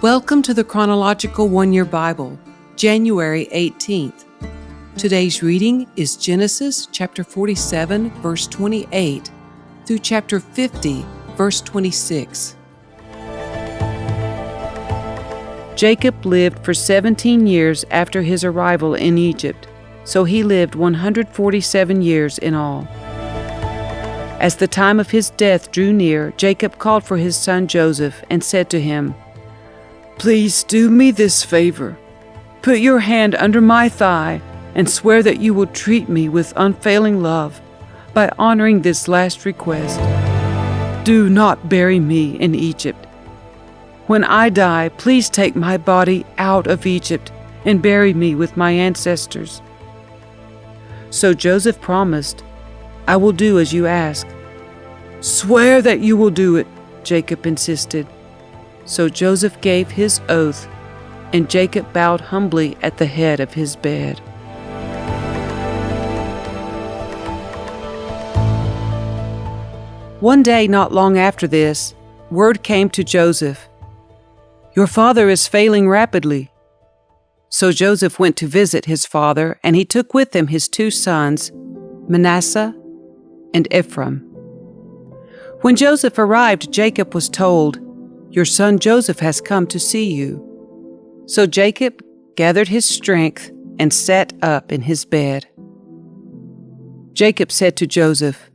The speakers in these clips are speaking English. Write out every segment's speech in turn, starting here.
Welcome to the Chronological One-Year Bible, January 18th. Today's reading is Genesis chapter 47, verse 28, through chapter 50, verse 26. Jacob lived for 17 years after his arrival in Egypt, so he lived 147 years in all. As the time of his death drew near, Jacob called for his son Joseph and said to him, "Please do me this favor. Put your hand under my thigh and swear that you will treat me with unfailing love by honoring this last request. Do not bury me in Egypt. When I die, please take my body out of Egypt and bury me with my ancestors." So Joseph promised, "I will do as you ask." "Swear that you will do it," Jacob insisted. So Joseph gave his oath, and Jacob bowed humbly at the head of his bed. One day not long after this, word came to Joseph, "Your father is failing rapidly." So Joseph went to visit his father, and he took with him his two sons, Manasseh and Ephraim. When Joseph arrived, Jacob was told, "Your son Joseph has come to see you." So Jacob gathered his strength and sat up in his bed. Jacob said to Joseph,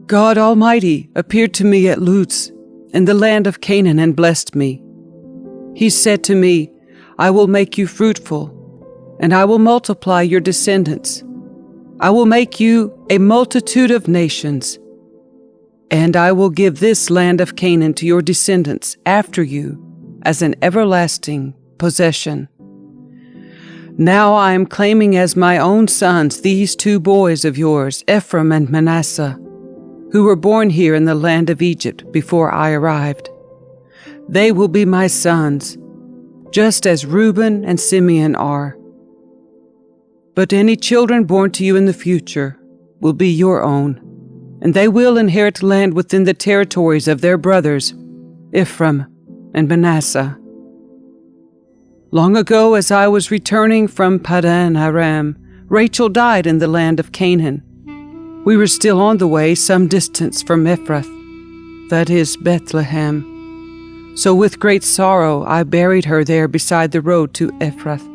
"God Almighty appeared to me at Luz in the land of Canaan and blessed me. He said to me, 'I will make you fruitful, and I will multiply your descendants. I will make you a multitude of nations, and I will give this land of Canaan to your descendants after you as an everlasting possession.' Now I am claiming as my own sons these two boys of yours, Ephraim and Manasseh, who were born here in the land of Egypt before I arrived. They will be my sons, just as Reuben and Simeon are. But any children born to you in the future will be your own, and they will inherit land within the territories of their brothers, Ephraim and Manasseh. Long ago, as I was returning from Padan Aram, Rachel died in the land of Canaan. We were still on the way some distance from Ephrath, that is Bethlehem. So with great sorrow I buried her there beside the road to Ephrath."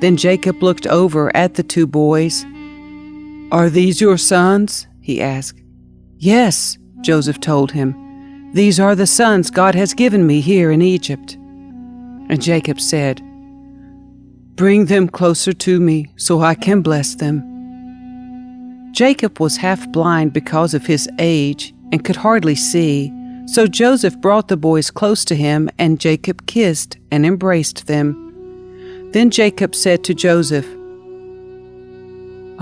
Then Jacob looked over at the two boys. "Are these your sons?" he asked. "Yes," Joseph told him. "These are the sons God has given me here in Egypt." And Jacob said, "Bring them closer to me so I can bless them." Jacob was half blind because of his age and could hardly see, so Joseph brought the boys close to him, and Jacob kissed and embraced them. Then Jacob said to Joseph,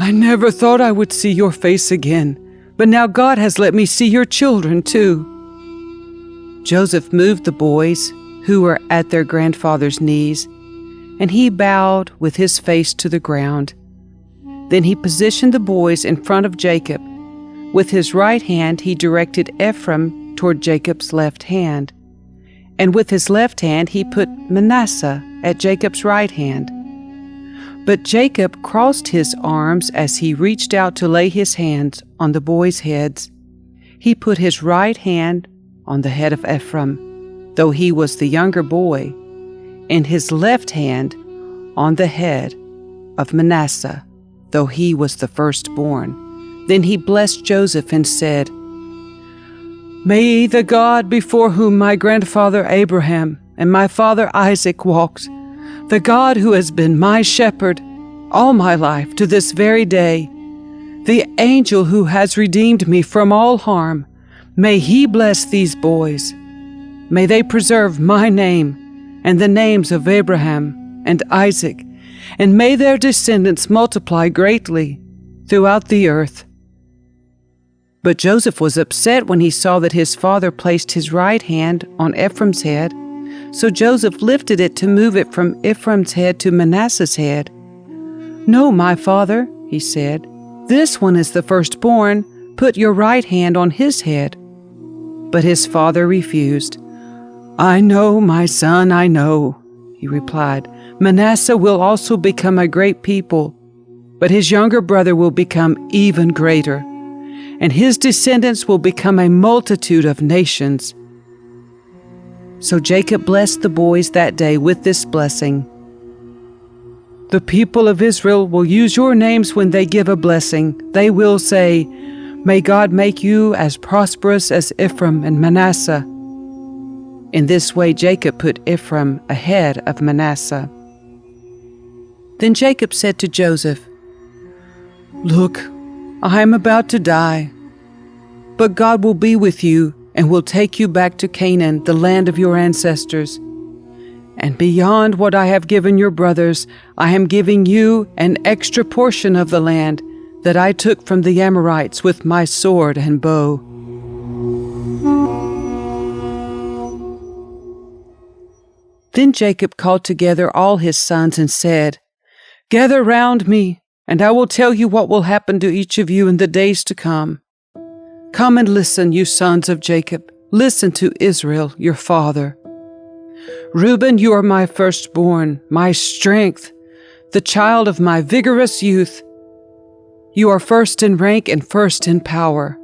"I never thought I would see your face again, but now God has let me see your children too." Joseph moved the boys, who were at their grandfather's knees, and he bowed with his face to the ground. Then he positioned the boys in front of Jacob. With his right hand he directed Ephraim toward Jacob's left hand, and with his left hand he put Manasseh at Jacob's right hand. But Jacob crossed his arms as he reached out to lay his hands on the boys' heads. He put his right hand on the head of Ephraim, though he was the younger boy, and his left hand on the head of Manasseh, though he was the firstborn. Then he blessed Joseph and said, "May the God before whom my grandfather Abraham and my father Isaac walked, the God who has been my shepherd all my life to this very day, the angel who has redeemed me from all harm, may he bless these boys. May they preserve my name and the names of Abraham and Isaac, and may their descendants multiply greatly throughout the earth." But Joseph was upset when he saw that his father placed his right hand on Ephraim's head. So Joseph lifted it to move it from Ephraim's head to Manasseh's head. "No, my father," he said, "this one is the firstborn. Put your right hand on his head." But his father refused. "I know, my son, I know," he replied. "Manasseh will also become a great people, but his younger brother will become even greater, and his descendants will become a multitude of nations." So Jacob blessed the boys that day with this blessing: "The people of Israel will use your names when they give a blessing. They will say, 'May God make you as prosperous as Ephraim and Manasseh.'" In this way Jacob put Ephraim ahead of Manasseh. Then Jacob said to Joseph, "Look, I am about to die, but God will be with you and will take you back to Canaan, the land of your ancestors. And beyond what I have given your brothers, I am giving you an extra portion of the land that I took from the Amorites with my sword and bow." Then Jacob called together all his sons and said, "Gather round me, and I will tell you what will happen to each of you in the days to come. Come and listen, you sons of Jacob. Listen to Israel, your father. Reuben, you are my firstborn, my strength, the child of my vigorous youth. You are first in rank and first in power.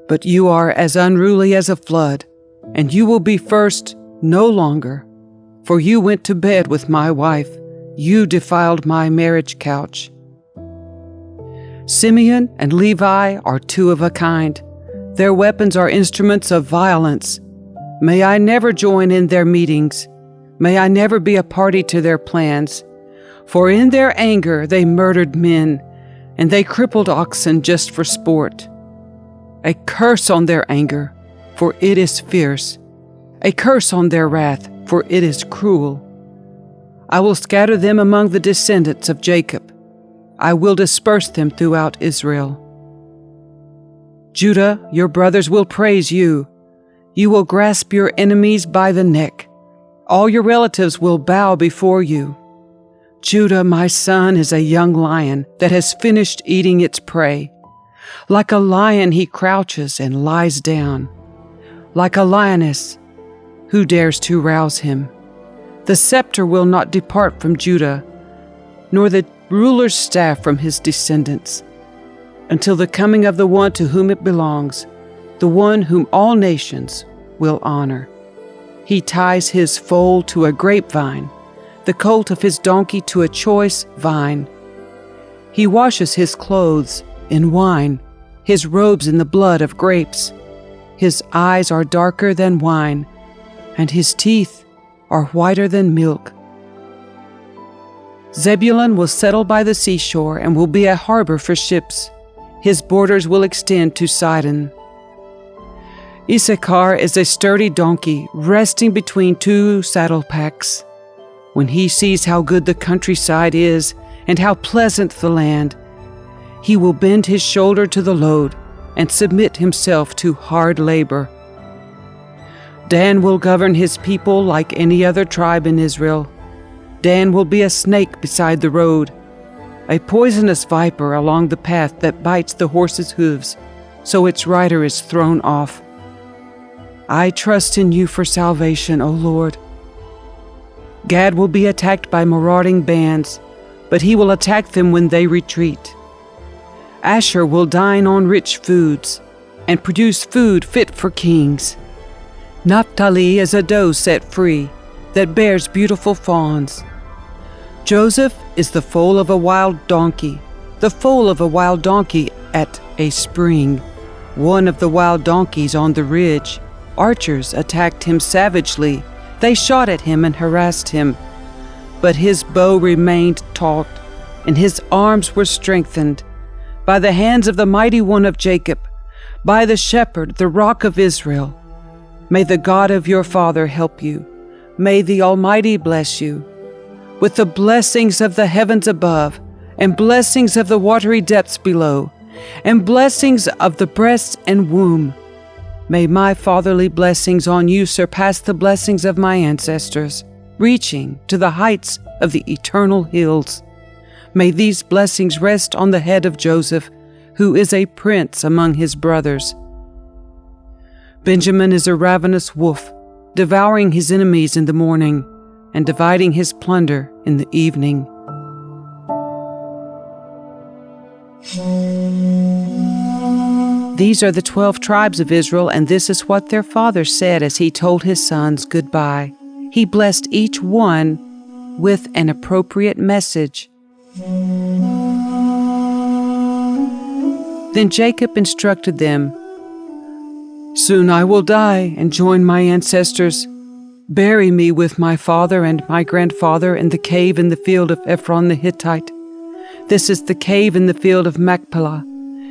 But you are as unruly as a flood, and you will be first no longer, for you went to bed with my wife. You defiled my marriage couch. Simeon and Levi are two of a kind. Their weapons are instruments of violence. May I never join in their meetings. May I never be a party to their plans. For in their anger they murdered men, and they crippled oxen just for sport. A curse on their anger, for it is fierce. A curse on their wrath, for it is cruel. I will scatter them among the descendants of Jacob. I will disperse them throughout Israel. Judah, your brothers will praise you. You will grasp your enemies by the neck. All your relatives will bow before you. Judah, my son, is a young lion that has finished eating its prey. Like a lion he crouches and lies down. Like a lioness, who dares to rouse him? The scepter will not depart from Judah, nor the ruler's staff from his descendants, until the coming of the one to whom it belongs, the one whom all nations will honor. He ties his foal to a grapevine, the colt of his donkey to a choice vine. He washes his clothes in wine, his robes in the blood of grapes. His eyes are darker than wine, and his teeth are whiter than milk. Zebulun will settle by the seashore and will be a harbor for ships. His borders will extend to Sidon. Issachar is a sturdy donkey resting between two saddle packs. When he sees how good the countryside is and how pleasant the land, he will bend his shoulder to the load and submit himself to hard labor. Dan will govern his people like any other tribe in Israel. Dan will be a snake beside the road, a poisonous viper along the path that bites the horse's hooves, so its rider is thrown off. I trust in you for salvation, O Lord. Gad will be attacked by marauding bands, but he will attack them when they retreat. Asher will dine on rich foods and produce food fit for kings. Naphtali is a doe set free that bears beautiful fawns. Joseph is the foal of a wild donkey, the foal of a wild donkey at a spring, one of the wild donkeys on the ridge. Archers attacked him savagely. They shot at him and harassed him. But his bow remained taut, and his arms were strengthened by the hands of the mighty one of Jacob, by the shepherd, the rock of Israel. May the God of your father help you. May the Almighty bless you with the blessings of the heavens above, and blessings of the watery depths below, and blessings of the breast and womb. May my fatherly blessings on you surpass the blessings of my ancestors, reaching to the heights of the eternal hills. May these blessings rest on the head of Joseph, who is a prince among his brothers. Benjamin is a ravenous wolf. devouring his enemies in the morning and dividing his plunder in the evening. These are the 12 tribes of Israel, and this is what their father said as he told his sons goodbye. He blessed each one with an appropriate message. Then Jacob instructed them, "Soon I will die and join my ancestors. Bury me with my father and my grandfather in the cave in the field of Ephraim the Hittite. This is the cave in the field of Machpelah,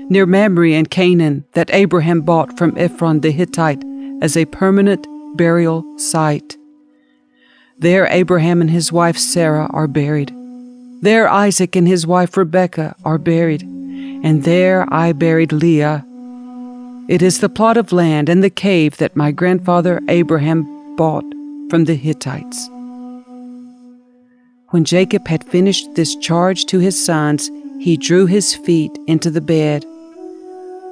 near Mamre and Canaan, that Abraham bought from Ephraim the Hittite as a permanent burial site. There Abraham and his wife Sarah are buried. There Isaac and his wife Rebekah are buried, and there I buried Leah. It is the plot of land and the cave that my grandfather Abraham bought from the Hittites." When Jacob had finished this charge to his sons, he drew his feet into the bed,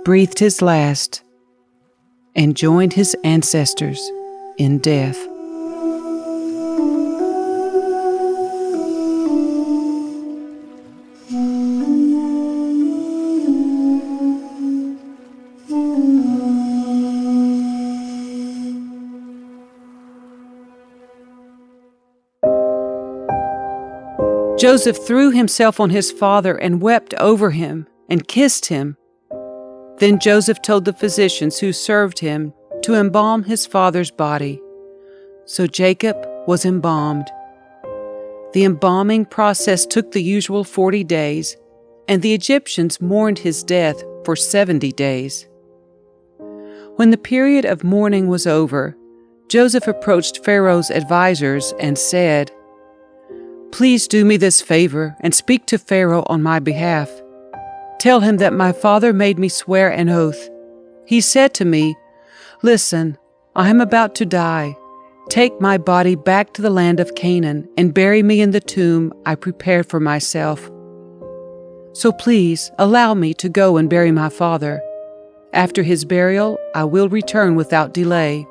breathed his last, and joined his ancestors in death. Joseph threw himself on his father and wept over him and kissed him. Then Joseph told the physicians who served him to embalm his father's body. So Jacob was embalmed. The embalming process took the usual 40 days, and the Egyptians mourned his death for 70 days. When the period of mourning was over, Joseph approached Pharaoh's advisors and said, "Please do me this favor and speak to Pharaoh on my behalf. Tell him that my father made me swear an oath. He said to me, 'Listen, I am about to die. Take my body back to the land of Canaan and bury me in the tomb I prepared for myself. So please allow me to go and bury my father. After his burial, I will return without delay.'"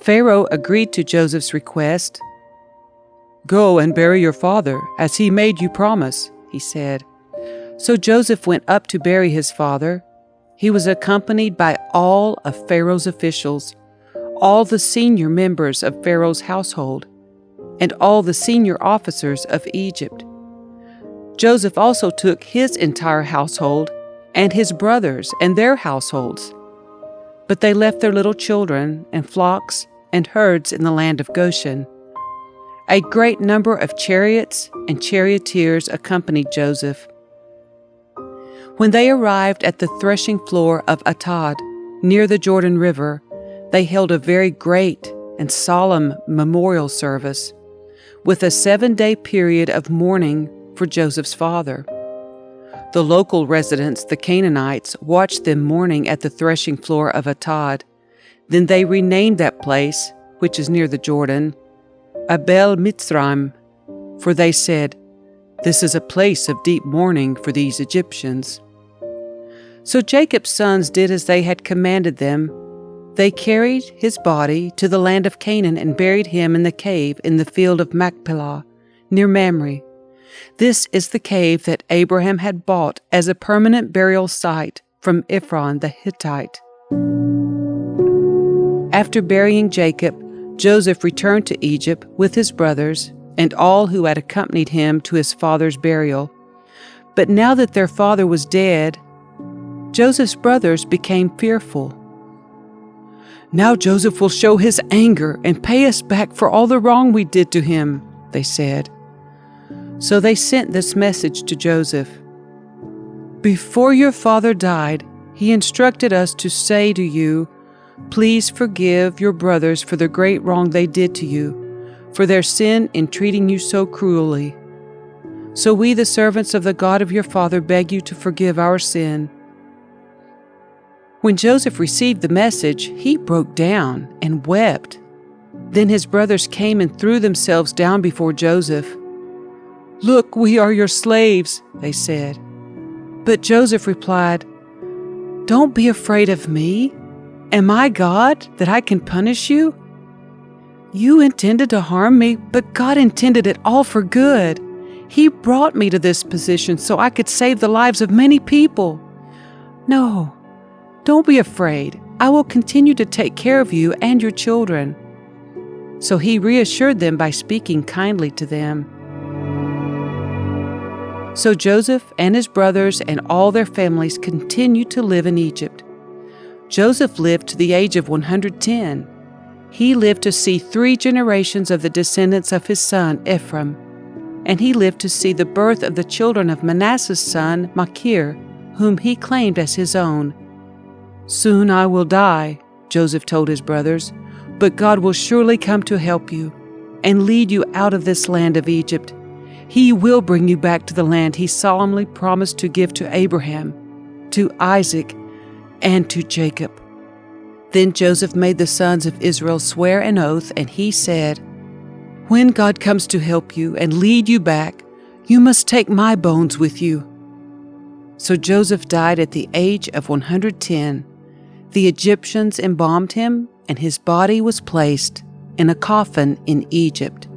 Pharaoh agreed to Joseph's request. "Go and bury your father, as he made you promise," he said. So Joseph went up to bury his father. He was accompanied by all of Pharaoh's officials, all the senior members of Pharaoh's household, and all the senior officers of Egypt. Joseph also took his entire household and his brothers and their households. But they left their little children and flocks and herds in the land of Goshen. A great number of chariots and charioteers accompanied Joseph. When they arrived at the threshing floor of Atad, near the Jordan River, they held a very great and solemn memorial service, with a 7-day period of mourning for Joseph's father. The local residents, the Canaanites, watched them mourning at the threshing floor of Atad. Then they renamed that place, which is near the Jordan, Abel Mitzrayim, for they said, "This is a place of deep mourning for these Egyptians." So Jacob's sons did as they had commanded them. They carried his body to the land of Canaan and buried him in the cave in the field of Machpelah, near Mamre. This is the cave that Abraham had bought as a permanent burial site from Ephraim the Hittite. After burying Jacob, Joseph returned to Egypt with his brothers and all who had accompanied him to his father's burial. But now that their father was dead, Joseph's brothers became fearful. "Now Joseph will show his anger and pay us back for all the wrong we did to him," they said. So they sent this message to Joseph. "Before your father died, he instructed us to say to you, 'Please forgive your brothers for the great wrong they did to you, for their sin in treating you so cruelly. So we, the servants of the God of your father, beg you to forgive our sin.'" When Joseph received the message, he broke down and wept. Then his brothers came and threw themselves down before Joseph. "Look, we are your slaves," they said. But Joseph replied, "Don't be afraid of me. Am I God that I can punish you? You intended to harm me, but God intended it all for good. He brought me to this position so I could save the lives of many people. No, don't be afraid. I will continue to take care of you and your children." So he reassured them by speaking kindly to them. So Joseph and his brothers and all their families continued to live in Egypt. Joseph lived to the age of 110. He lived to see 3 generations of the descendants of his son Ephraim, and he lived to see the birth of the children of Manasseh's son Machir, whom he claimed as his own. "Soon I will die," Joseph told his brothers, "but God will surely come to help you and lead you out of this land of Egypt. He will bring you back to the land he solemnly promised to give to Abraham, to Isaac, and to Jacob." Then Joseph made the sons of Israel swear an oath, and he said, "When God comes to help you and lead you back, you must take my bones with you." So Joseph died at the age of 110. The Egyptians embalmed him, and his body was placed in a coffin in Egypt.